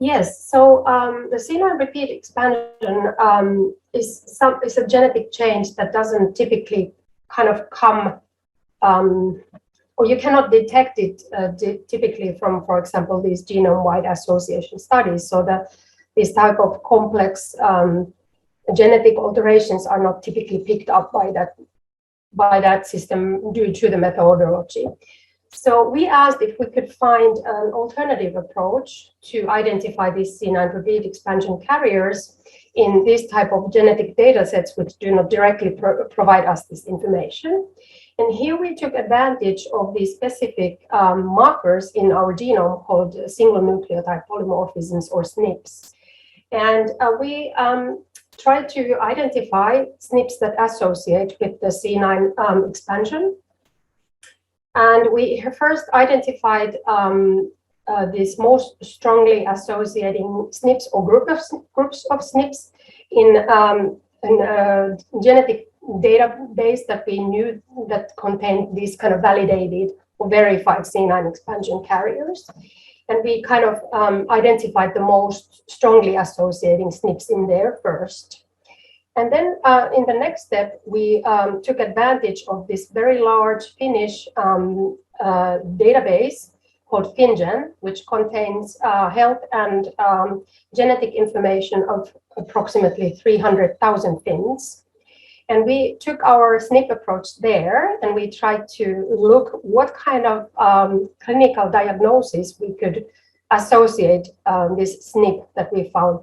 Yes, so the C9 repeat expansion is a genetic change that doesn't typically kind of come, or you cannot detect it typically from, for example, these genome-wide association studies. So that this type of complex genetic alterations are not typically picked up by that system due to the methodology. So we asked if we could find an alternative approach to identify these C9 repeat expansion carriers in this type of genetic data sets which do not directly provide us this information. And here we took advantage of these specific markers in our genome called single nucleotide polymorphisms, or SNPs. And we tried to identify SNPs that associate with the C9 expansion. And we first identified these most strongly associating SNPs or groups of SNPs in a genetic database that we knew that contained these kind of validated or verified C9 expansion carriers. And we kind of identified the most strongly associating SNPs in there first. And then in the next step, we took advantage of this very large Finnish database called FinnGen, which contains health and genetic information of approximately 300,000 Finns. And we took our SNP approach there, and we tried to look what kind of clinical diagnosis we could associate this SNP that we found.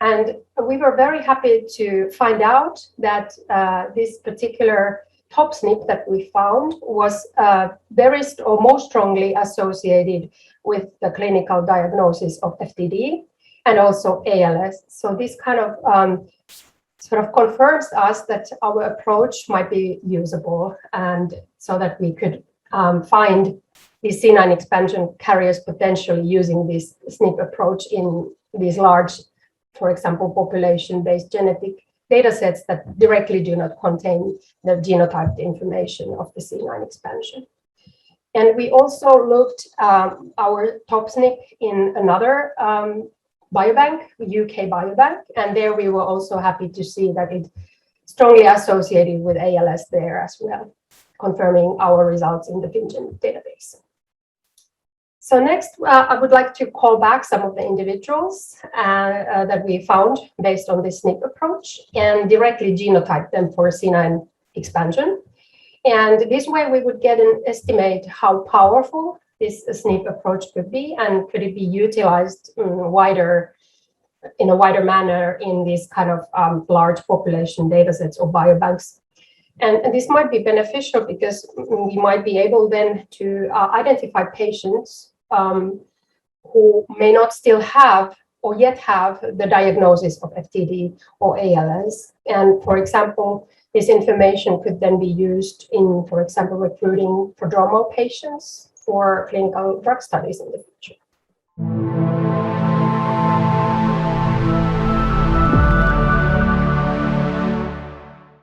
And we were very happy to find out that this particular top SNP that we found was most strongly associated with the clinical diagnosis of FTD and also ALS. So this kind of sort of confirms us that our approach might be usable, and so that we could find these C9 expansion carriers potentially using this SNP approach in these large, for example, population-based genetic data sets that directly do not contain the genotyped information of the C9 expansion. And we also looked our top SNP in another biobank, UK biobank, and there we were also happy to see that it strongly associated with ALS there as well, confirming our results in the FinnGen database. So next, I would like to call back some of the individuals that we found based on this SNP approach and directly genotype them for C9 expansion. And this way we would get an estimate how powerful this SNP approach could be, and could it be utilized in a wider manner in these kind of large population data sets or biobanks. And this might be beneficial because we might be able then to identify patients who may not still have or yet have the diagnosis of FTD or ALS. And for example, this information could then be used in, for example, recruiting prodromal patients for clinical drug studies in the future.